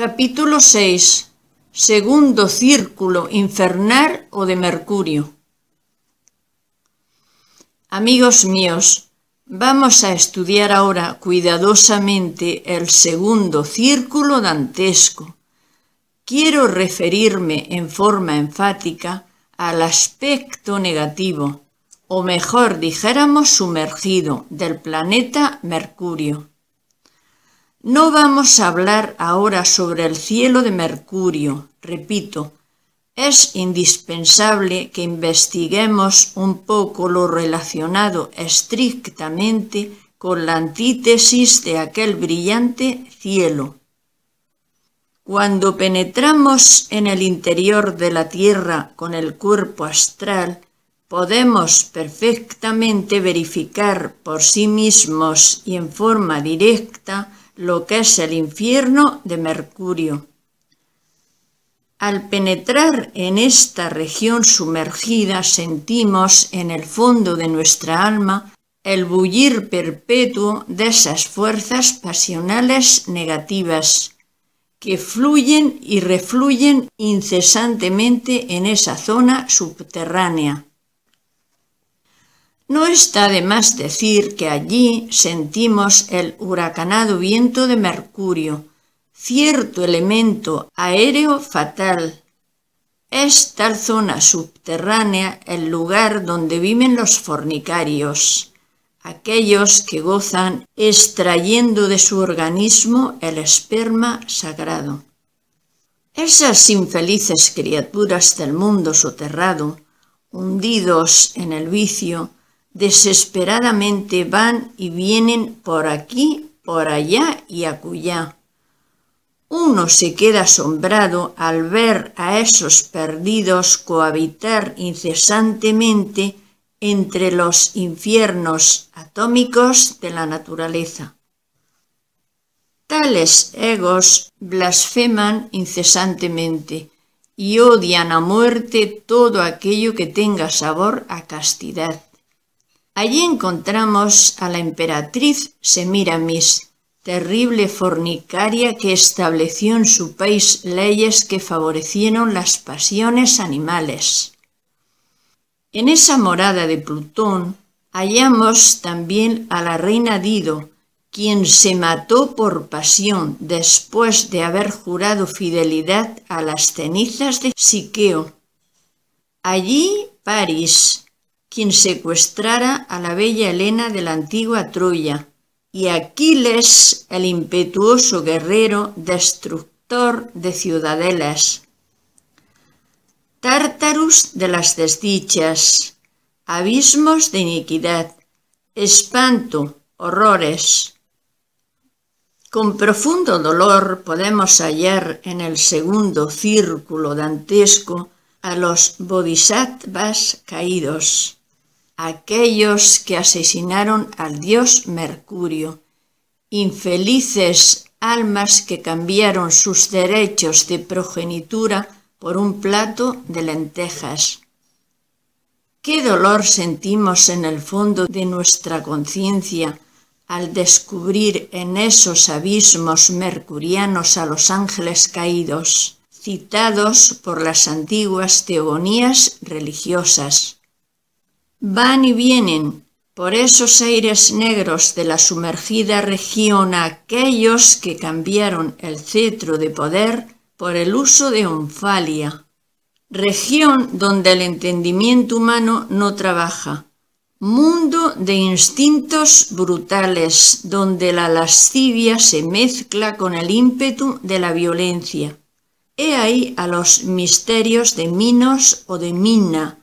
Capítulo 6. Segundo círculo infernal o de Mercurio. Amigos míos, vamos a estudiar ahora cuidadosamente el segundo círculo dantesco. Quiero referirme en forma enfática al aspecto negativo, o mejor dijéramos sumergido, del planeta Mercurio. No vamos a hablar ahora sobre el cielo de Mercurio, repito, es indispensable que investiguemos un poco lo relacionado estrictamente con la antítesis de aquel brillante cielo. Cuando penetramos en el interior de la Tierra con el cuerpo astral, podemos perfectamente verificar por sí mismos y en forma directa lo que es el infierno de Mercurio. Al penetrar en esta región sumergida sentimos en el fondo de nuestra alma el bullir perpetuo de esas fuerzas pasionales negativas que fluyen y refluyen incesantemente en esa zona subterránea. No está de más decir que allí sentimos el huracanado viento de Mercurio, cierto elemento aéreo fatal. Es tal zona subterránea el lugar donde viven los fornicarios, aquellos que gozan extrayendo de su organismo el esperma sagrado. Esas infelices criaturas del mundo soterrado, hundidos en el vicio, desesperadamente van y vienen por aquí, por allá y acullá. Uno se queda asombrado al ver a esos perdidos cohabitar incesantemente entre los infiernos atómicos de la naturaleza. Tales egos blasfeman incesantemente y odian a muerte todo aquello que tenga sabor a castidad. Allí encontramos a la emperatriz Semíramis, terrible fornicaria que estableció en su país leyes que favorecieron las pasiones animales. En esa morada de Plutón hallamos también a la reina Dido, quien se mató por pasión después de haber jurado fidelidad a las cenizas de Siqueo. Allí París, quien secuestrara a la bella Helena de la antigua Troya, y Aquiles, el impetuoso guerrero destructor de ciudadelas. Tártarus de las desdichas, abismos de iniquidad, espanto, horrores. Con profundo dolor podemos hallar en el segundo círculo dantesco a los bodhisattvas caídos, aquellos que asesinaron al dios Mercurio, infelices almas que cambiaron sus derechos de progenitura por un plato de lentejas. Qué dolor sentimos en el fondo de nuestra conciencia al descubrir en esos abismos mercurianos a los ángeles caídos, citados por las antiguas teogonías religiosas. Van y vienen por esos aires negros de la sumergida región aquellos que cambiaron el cetro de poder por el uso de Onfalia, región donde el entendimiento humano no trabaja, mundo de instintos brutales donde la lascivia se mezcla con el ímpetu de la violencia. He ahí a los misterios de Minos o de Mina,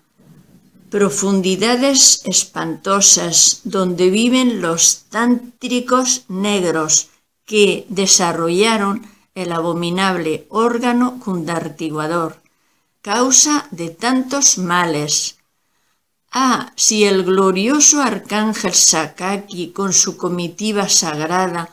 profundidades espantosas donde viven los tántricos negros que desarrollaron el abominable órgano cundartiguador, causa de tantos males. Ah, si el glorioso arcángel Sakaki con su comitiva sagrada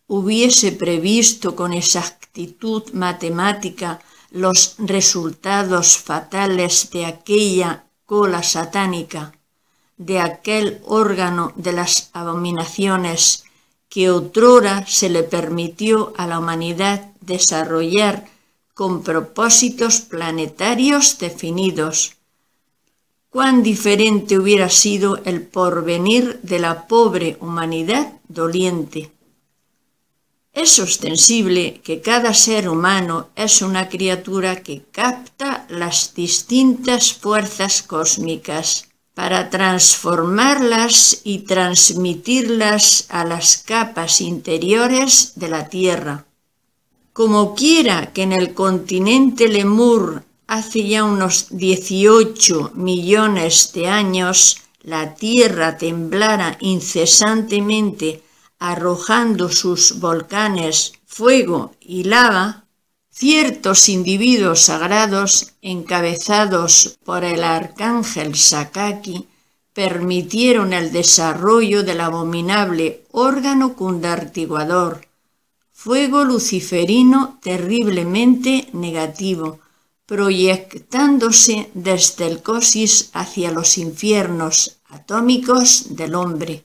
hubiese previsto con exactitud matemática los resultados fatales de aquella cola satánica, de aquel órgano de las abominaciones que otrora se le permitió a la humanidad desarrollar con propósitos planetarios definidos. Cuán diferente hubiera sido el porvenir de la pobre humanidad doliente. Es ostensible que cada ser humano es una criatura que capta las distintas fuerzas cósmicas para transformarlas y transmitirlas a las capas interiores de la Tierra. Como quiera que en el continente Lemur hace ya unos 18 millones de años la Tierra temblara incesantemente arrojando sus volcanes, fuego y lava, ciertos individuos sagrados, encabezados por el arcángel Sakaki, permitieron el desarrollo del abominable órgano cundartiguador, fuego luciferino terriblemente negativo, proyectándose desde el cosis hacia los infiernos atómicos del hombre.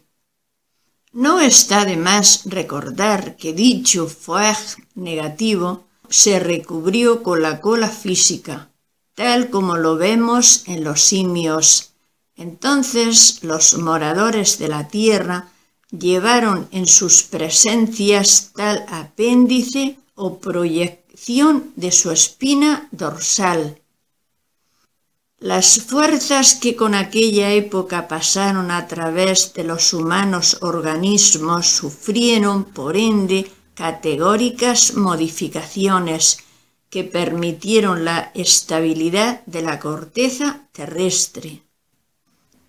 No está de más recordar que dicho fuego negativo se recubrió con la cola física, tal como lo vemos en los simios. Entonces los moradores de la tierra llevaron en sus presencias tal apéndice o proyección de su espina dorsal. Las fuerzas que con aquella época pasaron a través de los humanos organismos sufrieron, por ende, categóricas modificaciones que permitieron la estabilidad de la corteza terrestre.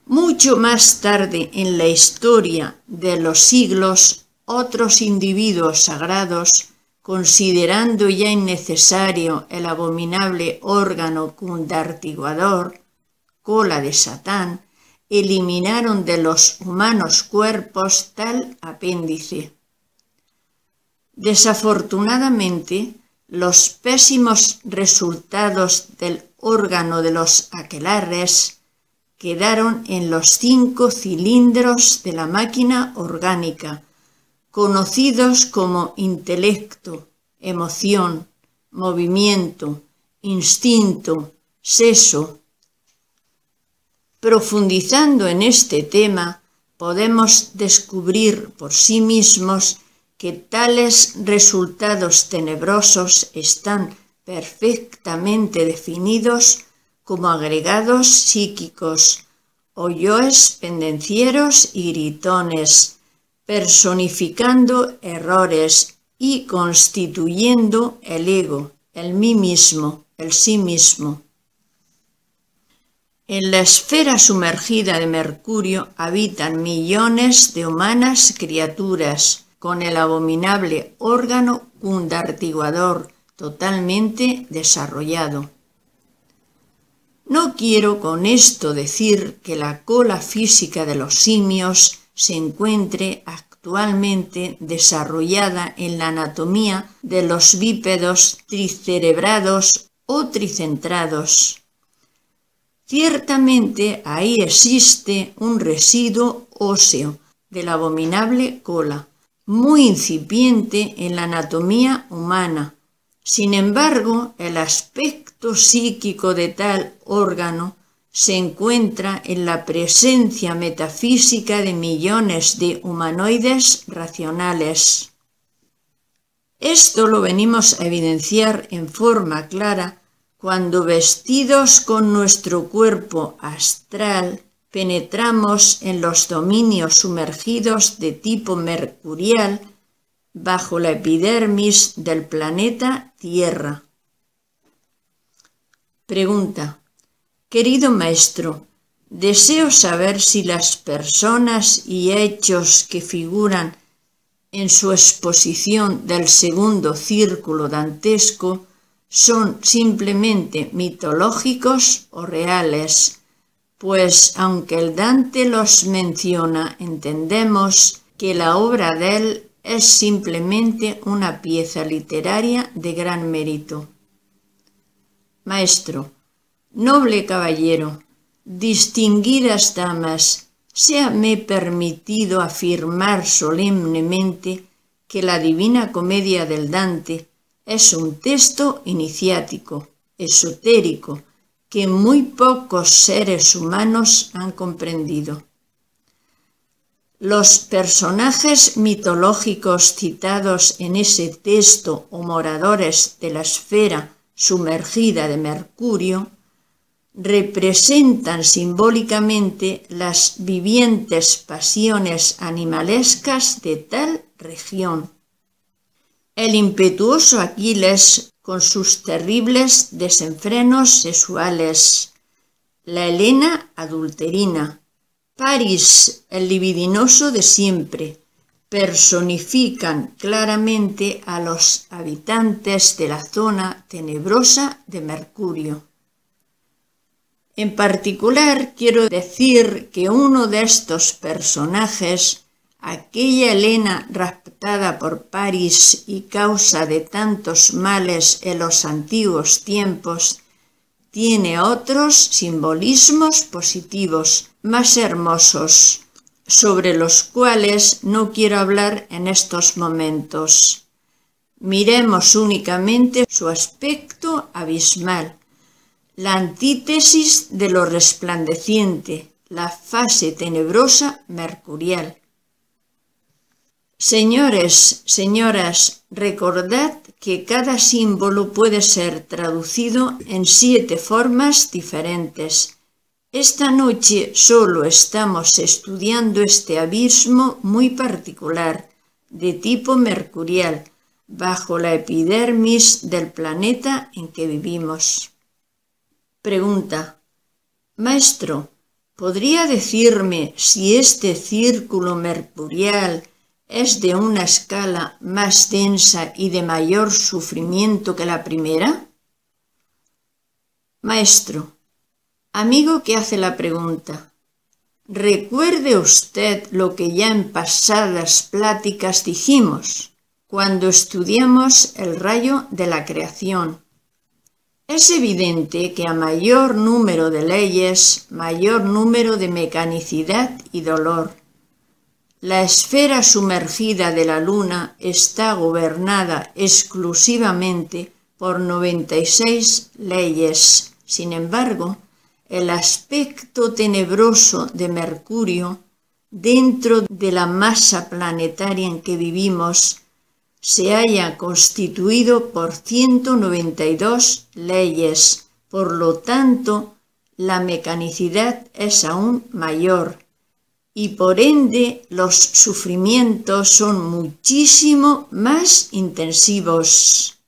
Mucho más tarde en la historia de los siglos, otros individuos sagrados, considerando ya innecesario el abominable órgano cundartiguador, cola de Satán, eliminaron de los humanos cuerpos tal apéndice. Desafortunadamente, los pésimos resultados del órgano de los aquelarres quedaron en los 5 cilindros de la máquina orgánica, conocidos como intelecto, emoción, movimiento, instinto, seso. Profundizando en este tema, podemos descubrir por sí mismos que tales resultados tenebrosos están perfectamente definidos como agregados psíquicos o yoes pendencieros y gritones, personificando errores y constituyendo el ego, el mí mismo, el sí mismo. En la esfera sumergida de Mercurio habitan millones de humanas criaturas con el abominable órgano cundartiguador totalmente desarrollado. No quiero con esto decir que la cola física de los simios se encuentre actualmente desarrollada en la anatomía de los bípedos tricerebrados o tricentrados. Ciertamente ahí existe un residuo óseo de la abominable cola, muy incipiente en la anatomía humana. Sin embargo, el aspecto psíquico de tal órgano se encuentra en la presencia metafísica de millones de humanoides racionales. Esto lo venimos a evidenciar en forma clara cuando, vestidos con nuestro cuerpo astral, penetramos en los dominios sumergidos de tipo mercurial bajo la epidermis del planeta Tierra. Pregunta: querido maestro, deseo saber si las personas y hechos que figuran en su exposición del segundo círculo dantesco son simplemente mitológicos o reales, pues aunque el Dante los menciona, entendemos que la obra de él es simplemente una pieza literaria de gran mérito. Maestro, noble caballero, distinguidas damas, séame permitido afirmar solemnemente que la Divina Comedia del Dante es un texto iniciático, esotérico, que muy pocos seres humanos han comprendido. Los personajes mitológicos citados en ese texto o moradores de la esfera sumergida de Mercurio representan simbólicamente las vivientes pasiones animalescas de tal región. El impetuoso Aquiles con sus terribles desenfrenos sexuales, la Helena adulterina, París el libidinoso de siempre, personifican claramente a los habitantes de la zona tenebrosa de Mercurio. En particular, quiero decir que uno de estos personajes, aquella Helena raptada por París y causa de tantos males en los antiguos tiempos, tiene otros simbolismos positivos más hermosos, sobre los cuales no quiero hablar en estos momentos. Miremos únicamente su aspecto abismal, la antítesis de lo resplandeciente, la fase tenebrosa mercurial. Señores, señoras, recordad que cada símbolo puede ser traducido en 7 formas diferentes. Esta noche solo estamos estudiando este abismo muy particular, de tipo mercurial, bajo la epidermis del planeta en que vivimos. Pregunta: Maestro, ¿podría decirme si este círculo mercurial es de una escala más densa y de mayor sufrimiento que la primera? Maestro: Amigo que hace la pregunta, recuerde usted lo que ya en pasadas pláticas dijimos, cuando estudiamos el rayo de la creación. Es evidente que a mayor número de leyes, mayor número de mecanicidad y dolor. La esfera sumergida de la Luna está gobernada exclusivamente por 96 leyes. Sin embargo, el aspecto tenebroso de Mercurio, dentro de la masa planetaria en que vivimos, se haya constituido por 192 leyes. Por lo tanto, la mecanicidad es aún mayor y por ende los sufrimientos son muchísimo más intensivos.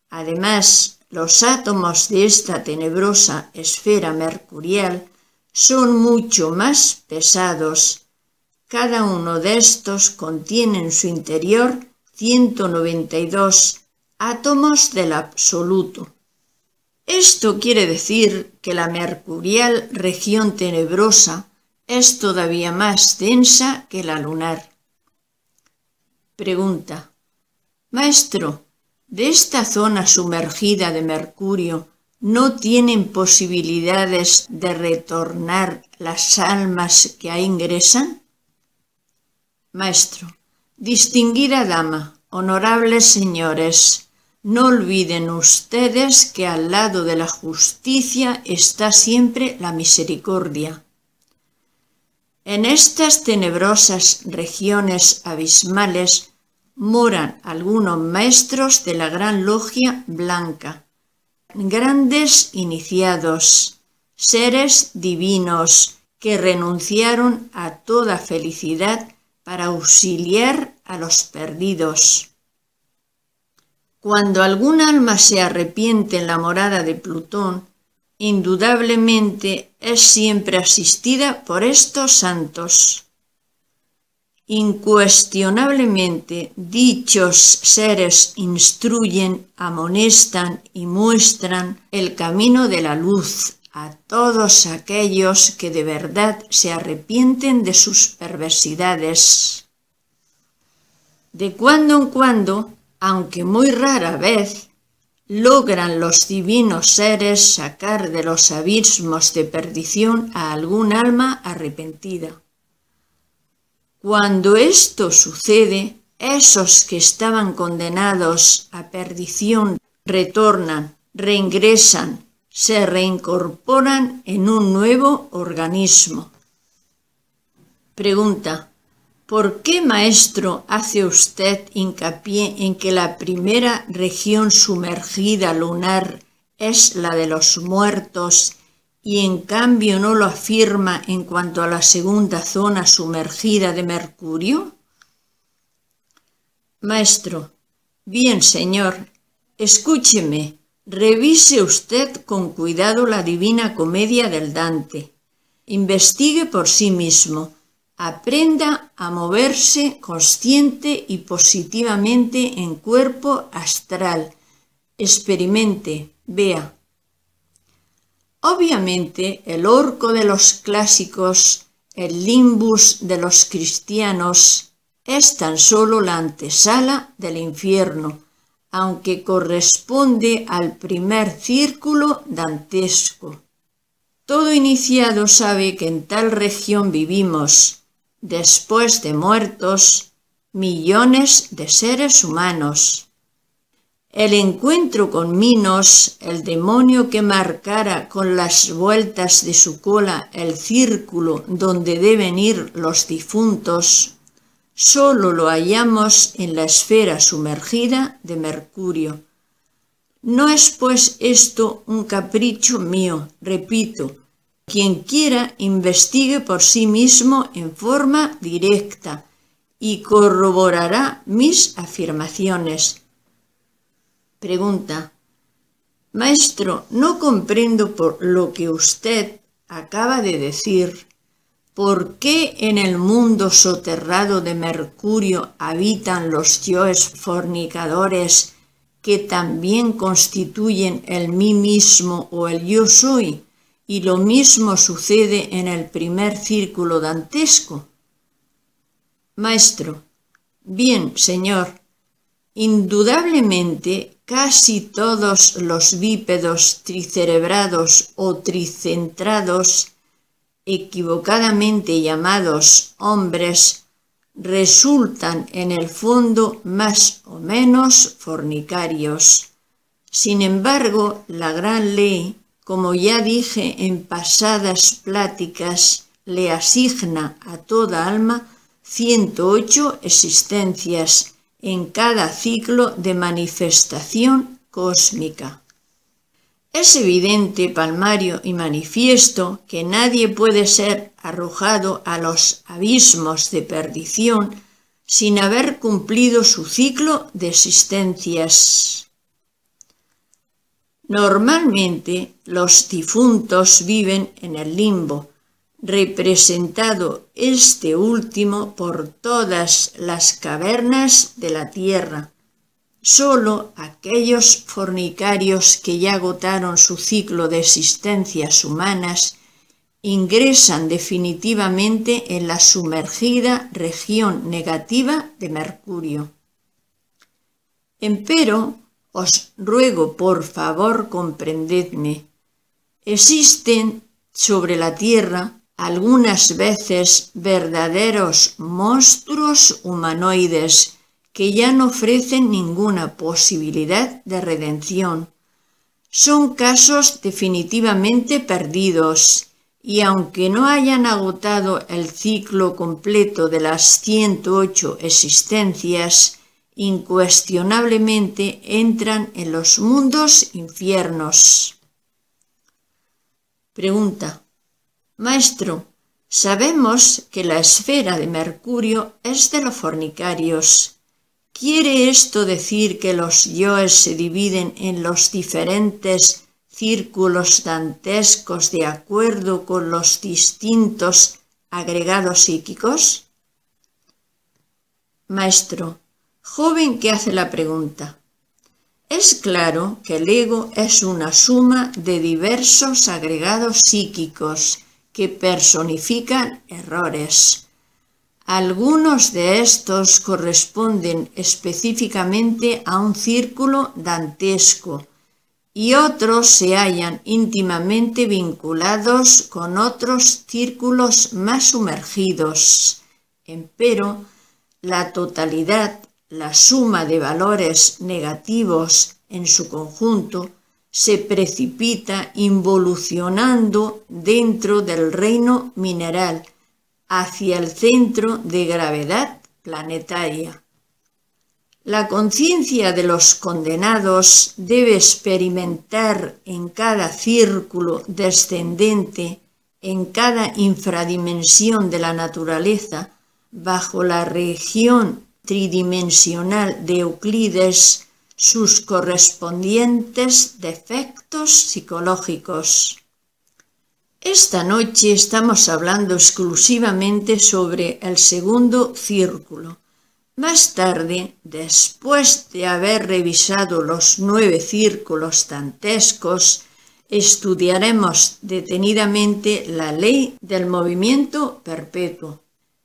Además, los átomos de esta tenebrosa esfera mercurial son mucho más pesados. Cada uno de estos contiene en su interior 192 átomos del absoluto. Esto quiere decir que la mercurial región tenebrosa es todavía más densa que la lunar. Pregunta: Maestro, ¿de esta zona sumergida de Mercurio no tienen posibilidades de retornar las almas que ahí ingresan? Maestro: Distinguida dama, honorables señores, no olviden ustedes que al lado de la justicia está siempre la misericordia. En estas tenebrosas regiones abismales moran algunos maestros de la Gran Logia Blanca, grandes iniciados, seres divinos que renunciaron a toda felicidad para auxiliar a los perdidos. Cuando algún alma se arrepiente en la morada de Plutón, indudablemente es siempre asistida por estos santos. Incuestionablemente, dichos seres instruyen, amonestan y muestran el camino de la luz a todos aquellos que de verdad se arrepienten de sus perversidades. De cuando en cuando, aunque muy rara vez, logran los divinos seres sacar de los abismos de perdición a algún alma arrepentida. Cuando esto sucede, esos que estaban condenados a perdición retornan, reingresan, se reincorporan en un nuevo organismo. Pregunta: ¿por qué, maestro, hace usted hincapié en que la primera región sumergida lunar es la de los muertos y en cambio no lo afirma en cuanto a la segunda zona sumergida de Mercurio? Maestro: bien, señor, escúcheme, revise usted con cuidado la Divina Comedia del Dante. Investigue por sí mismo. Aprenda a moverse consciente y positivamente en cuerpo astral. Experimente, vea. Obviamente, el orco de los clásicos, el limbus de los cristianos, es tan solo la antesala del infierno, aunque corresponde al primer círculo dantesco. Todo iniciado sabe que en tal región vivimos, después de muertos, millones de seres humanos. El encuentro con Minos, el demonio que marcara con las vueltas de su cola el círculo donde deben ir los difuntos, solo lo hallamos en la esfera sumergida de Mercurio. No es pues esto un capricho mío, repito. Quien quiera investigue por sí mismo en forma directa y corroborará mis afirmaciones. Pregunta: maestro, no comprendo por lo que usted acaba de decir. ¿Por qué en el mundo soterrado de Mercurio habitan los yoes fornicadores que también constituyen el mí mismo o el yo soy? Y lo mismo sucede en el primer círculo dantesco. Maestro: bien, señor, indudablemente casi todos los bípedos tricerebrados o tricentrados, equivocadamente llamados hombres, resultan en el fondo más o menos fornicarios. Sin embargo, la gran ley, como ya dije en pasadas pláticas, le asigna a toda alma 108 existencias en cada ciclo de manifestación cósmica. Es evidente, palmario y manifiesto que nadie puede ser arrojado a los abismos de perdición sin haber cumplido su ciclo de existencias. Normalmente los difuntos viven en el limbo, representado este último por todas las cavernas de la tierra. Solo aquellos fornicarios que ya agotaron su ciclo de existencias humanas ingresan definitivamente en la sumergida región negativa de Mercurio. Empero, os ruego por favor comprendedme, existen sobre la tierra algunas veces verdaderos monstruos humanoides que ya no ofrecen ninguna posibilidad de redención. Son casos definitivamente perdidos y aunque no hayan agotado el ciclo completo de las 108 existencias, incuestionablemente entran en los mundos infiernos. Pregunta: maestro, sabemos que la esfera de Mercurio es de los fornicarios. ¿Quiere esto decir que los yoes se dividen en los diferentes círculos dantescos de acuerdo con los distintos agregados psíquicos? Maestro: joven que hace la pregunta, es claro que el ego es una suma de diversos agregados psíquicos que personifican errores. Algunos de estos corresponden específicamente a un círculo dantesco y otros se hallan íntimamente vinculados con otros círculos más sumergidos, Empero, la totalidad, la suma de valores negativos en su conjunto, se precipita involucionando dentro del reino mineral hacia el centro de gravedad planetaria. La conciencia de los condenados debe experimentar en cada círculo descendente, en cada infradimensión de la naturaleza, bajo la región tridimensional de Euclides, sus correspondientes defectos psicológicos. Esta noche estamos hablando exclusivamente sobre el segundo círculo. Más tarde, después de haber revisado los 9 círculos dantescos, estudiaremos detenidamente la ley del movimiento perpetuo.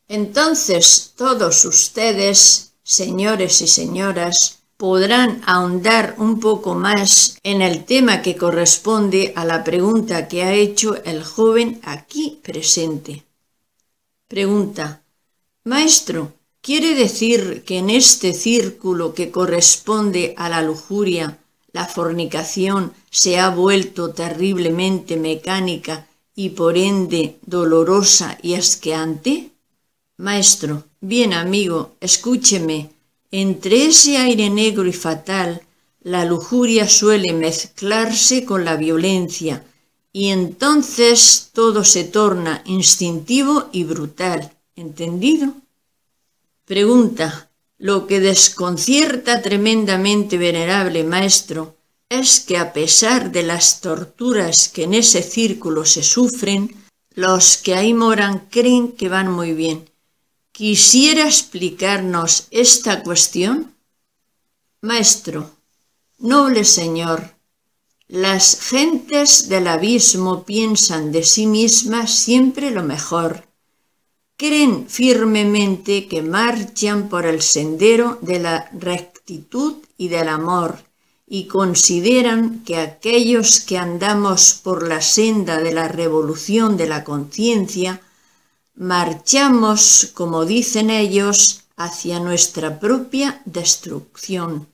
Entonces todos ustedes, señores y señoras, podrán ahondar un poco más en el tema que corresponde a la pregunta que ha hecho el joven aquí presente. Pregunta: Maestro, ¿quiere decir que en este círculo que corresponde a la lujuria, la fornicación se ha vuelto terriblemente mecánica y por ende dolorosa y asqueante? Maestro: bien amigo, escúcheme. Entre ese aire negro y fatal, la lujuria suele mezclarse con la violencia, y entonces todo se torna instintivo y brutal. ¿Entendido? Pregunta: lo que desconcierta tremendamente, venerable maestro, es que a pesar de las torturas que en ese círculo se sufren, los que ahí moran creen que van muy bien. ¿Quisiera explicarnos esta cuestión? Maestro: noble señor, las gentes del abismo piensan de sí mismas siempre lo mejor. Creen firmemente que marchan por el sendero de la rectitud y del amor, y consideran que aquellos que andamos por la senda de la revolución de la conciencia marchamos, como dicen ellos, hacia nuestra propia destrucción.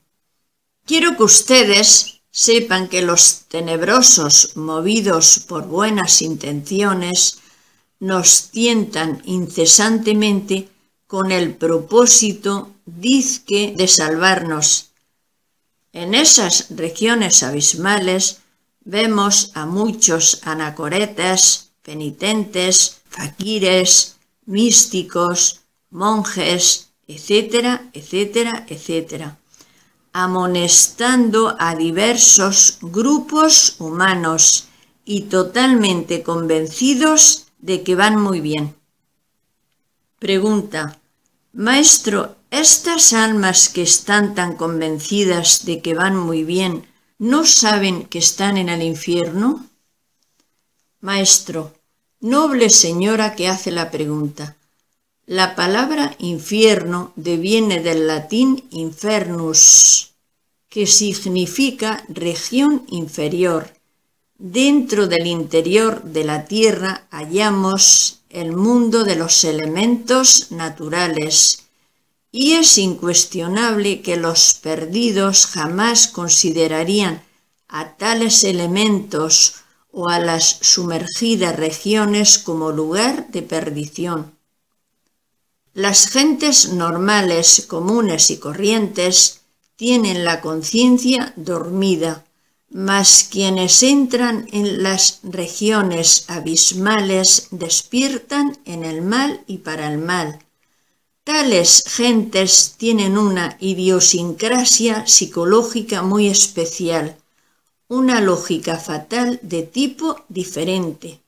Quiero que ustedes sepan que los tenebrosos, movidos por buenas intenciones, nos tientan incesantemente con el propósito, dizque, de salvarnos. En esas regiones abismales vemos a muchos anacoretas, penitentes, faquires, místicos, monjes, etcétera, etcétera, etcétera, amonestando a diversos grupos humanos y totalmente convencidos de que van muy bien. Pregunta: Maestro, ¿estas almas que están tan convencidas de que van muy bien no saben que están en el infierno? Maestro: noble señora que hace la pregunta, la palabra infierno deviene del latín infernus, que significa región inferior. Dentro del interior de la tierra hallamos el mundo de los elementos naturales, y es incuestionable que los perdidos jamás considerarían a tales elementos o a las sumergidas regiones como lugar de perdición. Las gentes normales, comunes y corrientes tienen la conciencia dormida, mas quienes entran en las regiones abismales despiertan en el mal y para el mal. Tales gentes tienen una idiosincrasia psicológica muy especial, una lógica fatal de tipo diferente.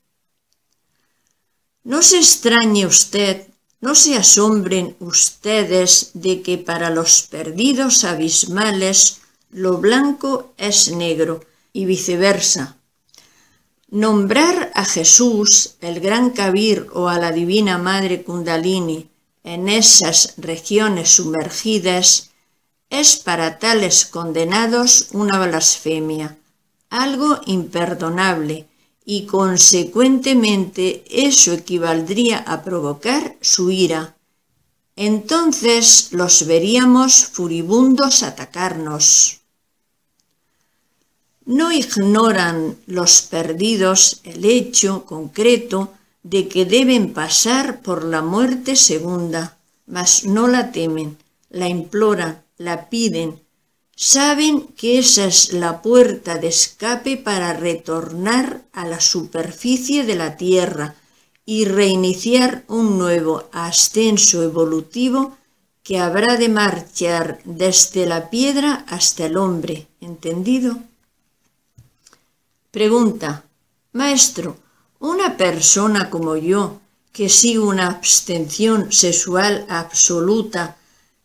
No se extrañe usted, no se asombren ustedes de que para los perdidos abismales lo blanco es negro y viceversa. Nombrar a Jesús, el gran Kabir, o a la Divina Madre Kundalini en esas regiones sumergidas es para tales condenados una blasfemia, algo imperdonable, y consecuentemente eso equivaldría a provocar su ira, entonces los veríamos furibundos atacarnos. No ignoran los perdidos el hecho concreto de que deben pasar por la muerte segunda, mas no la temen, la imploran, la piden. Saben que esa es la puerta de escape para retornar a la superficie de la Tierra y reiniciar un nuevo ascenso evolutivo que habrá de marchar desde la piedra hasta el hombre. ¿Entendido? Pregunta: Maestro, una persona como yo, que sigue una abstención sexual absoluta,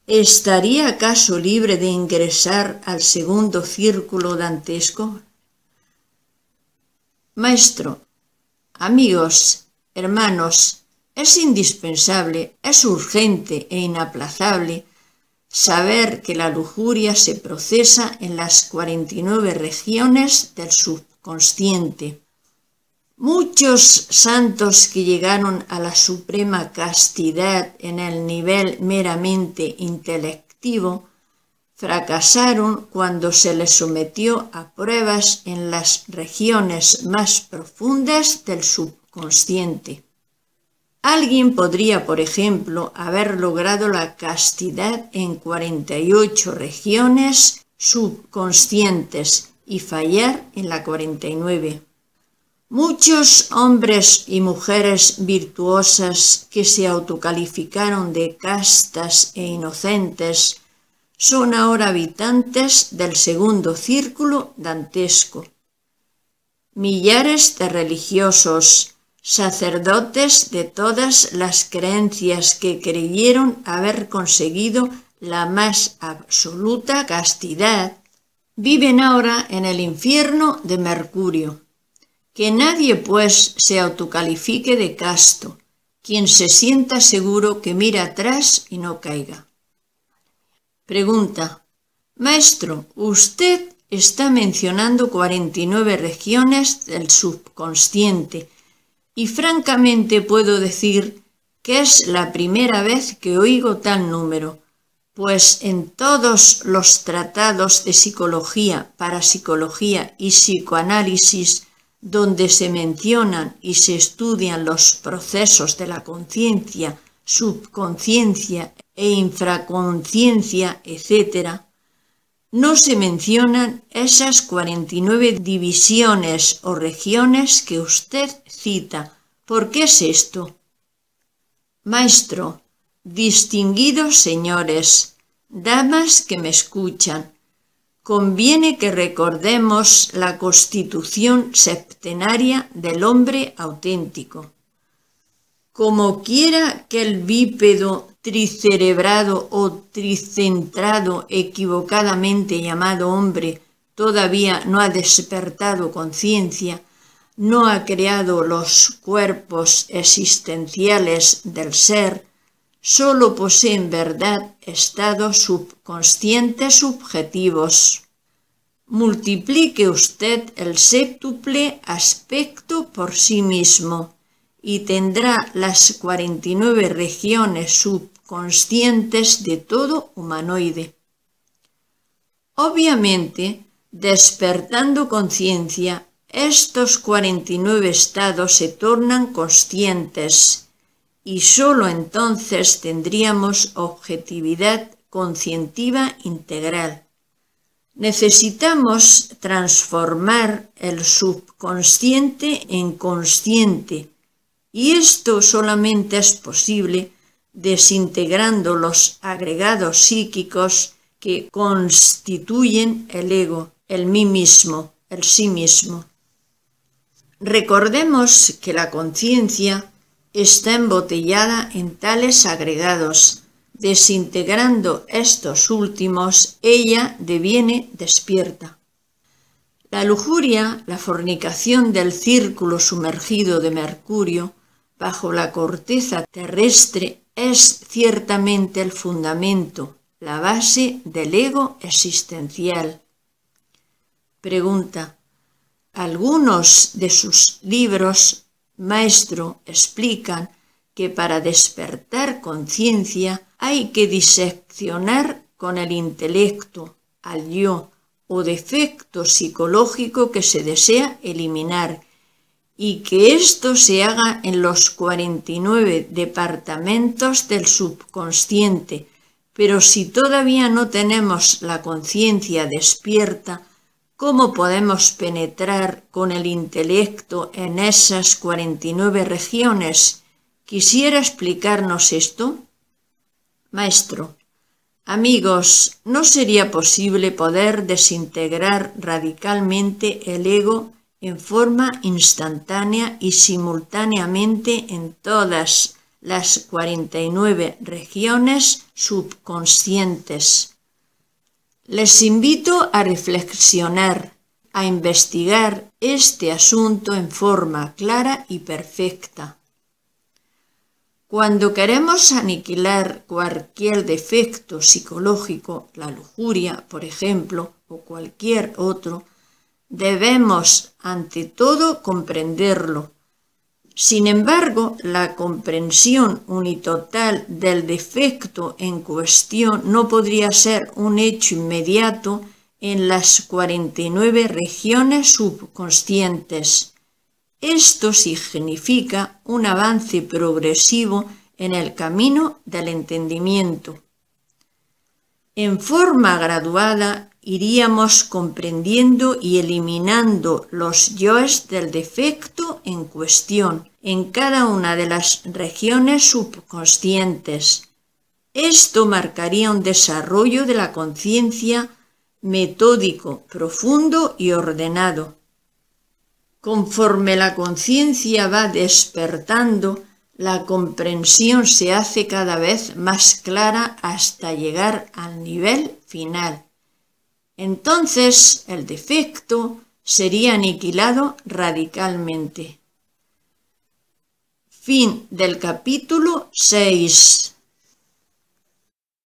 ¿estaría acaso libre de ingresar al segundo círculo dantesco? Maestro: amigos, hermanos, es indispensable, es urgente e inaplazable saber que la lujuria se procesa en las 49 regiones del subconsciente. Muchos santos que llegaron a la suprema castidad en el nivel meramente intelectivo fracasaron cuando se les sometió a pruebas en las regiones más profundas del subconsciente. Alguien podría, por ejemplo, haber logrado la castidad en 48 regiones subconscientes y fallar en la 49. Muchos hombres y mujeres virtuosas que se autocalificaron de castas e inocentes son ahora habitantes del segundo círculo dantesco. Millares de religiosos, sacerdotes de todas las creencias que creyeron haber conseguido la más absoluta castidad, viven ahora en el infierno de Mercurio. Que nadie, pues, se autocalifique de casto, quien se sienta seguro que mira atrás y no caiga. Pregunta: Maestro, usted está mencionando 49 regiones del subconsciente y francamente puedo decir que es la primera vez que oigo tal número, pues en todos los tratados de psicología, parapsicología y psicoanálisis donde se mencionan y se estudian los procesos de la conciencia, subconsciencia e infraconsciencia, etc., no se mencionan esas 49 divisiones o regiones que usted cita. ¿Por qué es esto? Maestro: distinguidos señores, damas que me escuchan, conviene que recordemos la constitución septenaria del hombre auténtico. Como quiera que el bípedo tricerebrado o tricentrado equivocadamente llamado hombre todavía no ha despertado conciencia, no ha creado los cuerpos existenciales del ser, solo posee en verdad estados subconscientes subjetivos. Multiplique usted el séptuple aspecto por sí mismo y tendrá las 49 regiones subconscientes de todo humanoide. Obviamente, despertando conciencia, estos 49 estados se tornan conscientes y sólo entonces tendríamos objetividad conscientiva integral. Necesitamos transformar el subconsciente en consciente, y esto solamente es posible desintegrando los agregados psíquicos que constituyen el ego, el mí mismo, el sí mismo. Recordemos que la conciencia está embotellada en tales agregados. Desintegrando estos últimos, ella deviene despierta. La lujuria, la fornicación del círculo sumergido de Mercurio, bajo la corteza terrestre, es ciertamente el fundamento, la base del ego existencial. Pregunta: algunos de sus libros, maestro, explican que para despertar conciencia hay que diseccionar con el intelecto al yo o defecto psicológico que se desea eliminar, y que esto se haga en los 49 departamentos del subconsciente. Pero si todavía no tenemos la conciencia despierta, ¿cómo podemos penetrar con el intelecto en esas 49 regiones? ¿Quisiera explicarnos esto? Maestro, amigos, ¿no sería posible poder desintegrar radicalmente el ego en forma instantánea y simultáneamente en todas las 49 regiones subconscientes? Les invito a reflexionar, a investigar este asunto en forma clara y perfecta. Cuando queremos aniquilar cualquier defecto psicológico, la lujuria, por ejemplo, o cualquier otro, debemos, ante todo, comprenderlo. Sin embargo, la comprensión unitotal del defecto en cuestión no podría ser un hecho inmediato en las 49 regiones subconscientes. Esto significa un avance progresivo en el camino del entendimiento. En forma graduada iríamos comprendiendo y eliminando los yoes del defecto en cuestión en cada una de las regiones subconscientes. Esto marcaría un desarrollo de la conciencia metódico, profundo y ordenado. Conforme la conciencia va despertando, la comprensión se hace cada vez más clara hasta llegar al nivel final. Entonces el defecto sería aniquilado radicalmente. Fin del capítulo 6.